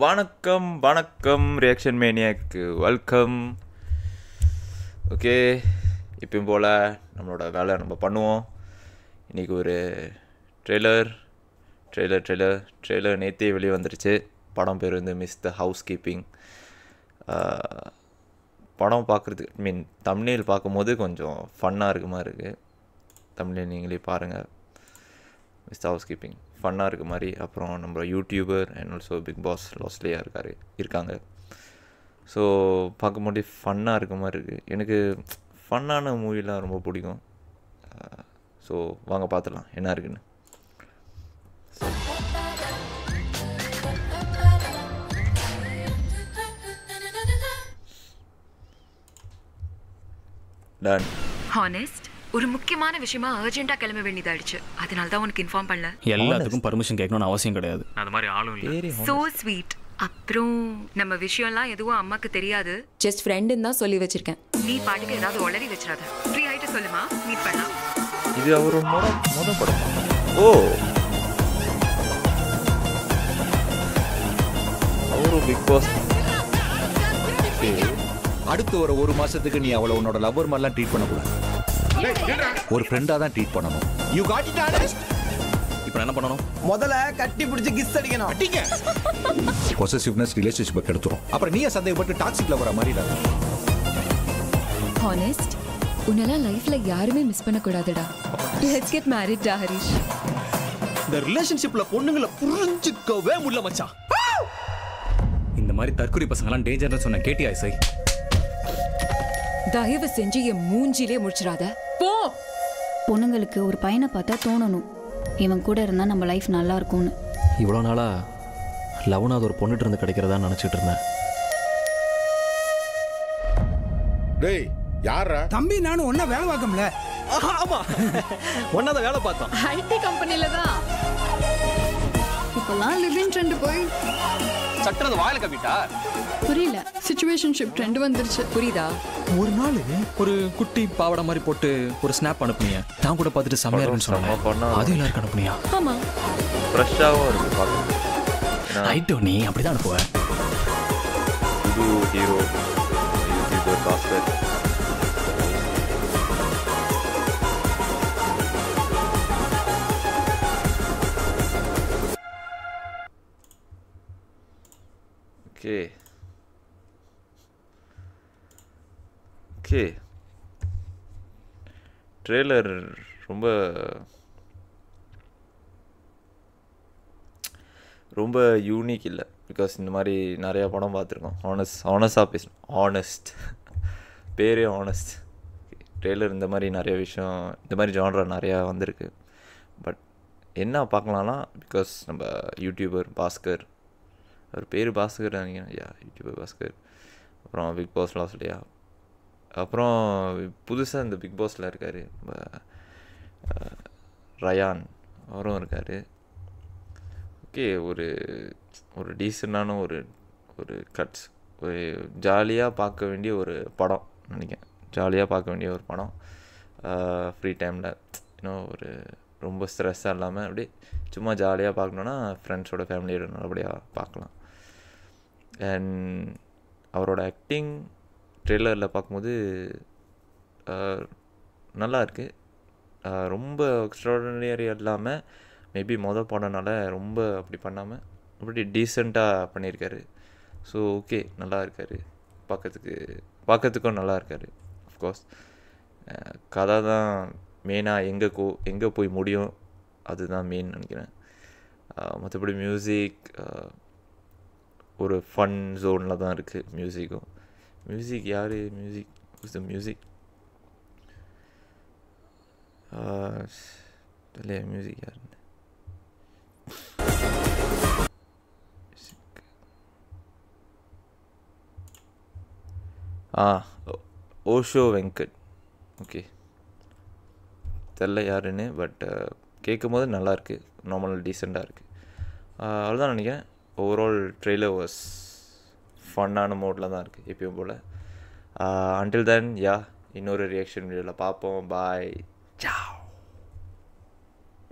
வணக்கம் வணக்கம் reaction மேனியாக்கு welcome. Okay, இப்பயும் போல் நம்மளோட வேலை நம்ம பண்ணுவோம். இன்றைக்கி ஒரு ட்ரெய்லர் நேற்றே வெளியே வந்துருச்சு. படம் பேர் வந்து மிஸ் த ஹவுஸ் கீப்பிங். படம் பார்க்குறதுக்கு தம்ப்நெயில் பார்க்கும்போது கொஞ்சம் ஃபன்னாக இருக்க மாதிரி இருக்குது. தம்ப்நெயில் நீங்களே பாருங்கள். மிஸ் த ஹவுஸ் கீப்பிங் ஃபன்னாக இருக்க மாதிரி. அப்புறம் நம்ம YouTuber and also Bigg Boss லாஸ்ட்லேயே இருக்காங்க. ஸோ பார்க்கும்போது ஃபன்னாக இருக்க மாதிரி இருக்குது. எனக்கு ஃபன்னான மூவிலாம் ரொம்ப பிடிக்கும். ஸோ வாங்க பார்த்துடலாம் என்ன இருக்குன்னு. டன். ஹானஸ்ட், ஒரு முக்கியமான விஷயமா அர்ஜென்ட்டா கிளம்ப வேண்டியதாயிடுச்சு. அதனால தான் உனக்கு இன்ஃபார்ம் பண்ணல. எல்லாத்துக்கும் பர்மிஷன் கேட்கணும்னு அவசியம் கிடையாது. அது மாதிரி ஆளும் இல்லை. So sweet. அப்புறம் நம்ம விஷயம்லாம் எதுவும் அம்மாக்கு தெரியாது. ஜஸ்ட் ஃப்ரெண்டுன்னு தான் சொல்லி வச்சிருக்கேன். நீ பாட்டுக்கு ஏதாவது உளறி வச்சிடாத. ஃப்ரீ ஆயிட்டு சொல்லுமா, மீட் பண்ணலாம். இது அவரோட மொதல் படம். ஓ, அவரும் பிக் பாஸ். அடுத்து ஒரு மாசத்துக்கு நீ அவளை உன்னோட லவ்வர் மாதிரிலாம் ட்ரீட் பண்ணக்கூடாது. ஒரு ஃப்ரெண்டா தான் ட்ரீட் பண்ணணும். You got it honest. இப்போ என்ன பண்ணணும்? முதல்ல கட்டி பிடிச்சி கிஸ் அடிக்கணும். அடிங்க. பொசசிவ்னஸ் ரிலேஷன்ஷிப் கெடுத்துரும். அப்புறம் நீயே சந்தேகப்பட்டு டாக்ஸிக் லவரா மாறிடாத. ஹானஸ்ட், உன்னெல்லாம் லைஃப்ல யாருமே மிஸ் பண்ண கூடாதுடா. லெட்ஸ் கெட் மேரிட் டா ஹரிஷ். இந்த ரிலேஷன்ஷிப்ல பொண்ணுங்களை புரிஞ்சுக்கவே முடியல மச்சான். இந்த மாதிரி தற்கொலை பசங்கலாம் டேஞ்சர்னு சொன்ன கேட்டியா இசை? தயவு செஞ்சு என் மூஞ்சிலே முடிச்சிடாத. போ. பொண்ணுங்களுக்கு ஒரு பையனை பார்த்தா தோணணும், இவன் கூட இருந்தால் நம்ம லைஃப் நல்லா இருக்கும்னு. இவ்வளோ நாளாக லவ்னா அது ஒரு பொண்ணுட்டு இருந்து கிடைக்கிறதா நினச்சிட்டு இருந்தேன். டேய் யாரா? தம்பி நானும் ஒன்னா வேலை பார்க்கல. ஆமா, ஒன்னாத வேலை பார்த்தோம். ஐடி கம்பெனில தான். இப்போலாம் லிவிங் ட்ரெண்ட் போய் சட்டறது வாயில கப்பிட்டா புரியல. சிச்சுவேஷன்ஷிப் ட்ரெண்ட் வந்துருச்சு. புரியுதா? ஒரு நாள் ஒரு குட்டி பாவாடை மாதிரி போட்டு ஒரு ஸ்னாப் அனுப்புனீங்க. நான் கூட பார்த்துட்டு செம்மையா இருக்குன்னு சொன்னேன். அது எல்லாருக்கும் அனுப்புனியா? ஆமா, ஃப்ரெஷ்ஷாகவும் இருக்குது பார்க்க. ஐட்டோ, நீ அப்படிதான் அனுப்புவ. புது hero YouTuber Bhaskar. Okay, trailer ரொம்ப யூனிக் இல்லை. பிகாஸ் இந்த மாதிரி நிறையா படம் பார்த்துருக்கோம். ஆனஸ்டாக பேசணும். ஆனஸ்ட் பேரே ஆனஸ்ட். ட்ரெய்லர் இந்த மாதிரி நிறைய விஷயம், இந்த மாதிரி ஜான்ரா நிறையா வந்திருக்கு. பட் என்ன பார்க்கலாம்னா, பிகாஸ் நம்ம யூடியூபர் பாஸ்கர், அவர் பேர் பாஸ்கர் நினைக்கிறேன். யூடியூபர் பாஸ்கர். அப்புறம் பிக் பாஸ் லாஸ்ட்லையா, அப்புறம் புதுசாக இந்த பிக் பாஸில் இருக்கார் ரயான், அவரும் இருக்கார். ஓகே, ஒரு டீசெண்டான ஒரு கட்ஸ், ஒரு ஜாலியாக பார்க்க வேண்டிய ஒரு படம் நினைக்கிறேன். ஜாலியாக பார்க்க வேண்டிய ஒரு படம். ஃப்ரீ டைமில் இன்னும் ரொம்ப ஸ்ட்ரெஸ்ஸாக இல்லாமல் அப்படியே சும்மா ஜாலியாக பார்க்கணுன்னா ஃப்ரெண்ட்ஸோட ஃபேமிலியோட நல்லபடியாக பார்க்கலாம். அண்ட் அவரோட ஆக்டிங் ட்ரெய்லரில் பார்க்கும்போது நல்லா இருக்குது. ரொம்ப எக்ஸ்ட்ராடினரி இல்லாமல், மேபி மொதல் படம்னால ரொம்ப அப்படி பண்ணாமல் அப்படி டீசெண்டாக பண்ணியிருக்காரு. ஸோ ஓகே, நல்லா இருக்கார். பார்க்கறதுக்கும் நல்லா இருக்கார். அஃப்கோர்ஸ் கதை தான் மெயினாக எங்கே போய் முடியும் அதுதான் மெயின் நினைக்கிறேன். மற்றபடி மியூசிக் ஒரு ஃபன் ஜோனில் தான் இருக்குது. மியூசிக் யார்? மியூசிக் இல்லையா? மியூசிக் யாருன்னு ஓஷோ வெங்கட். ஓகே, தெரில யாருன்னு. பட் கேட்கும் போது நல்லாயிருக்கு. நார்மல் டீசெண்டாக இருக்குது. அவ்வளோதான் நினைக்கிறேன். ஓவரால் ட்ரெய்லர் வாஸ் ஃபன்னான மோடில் தான் இருக்குது எப்பயும் போல். அன்டில் தென் இன்னொரு ரியாக்ஷன் வீடியோவில் பார்ப்போம். பாய், சாவ்.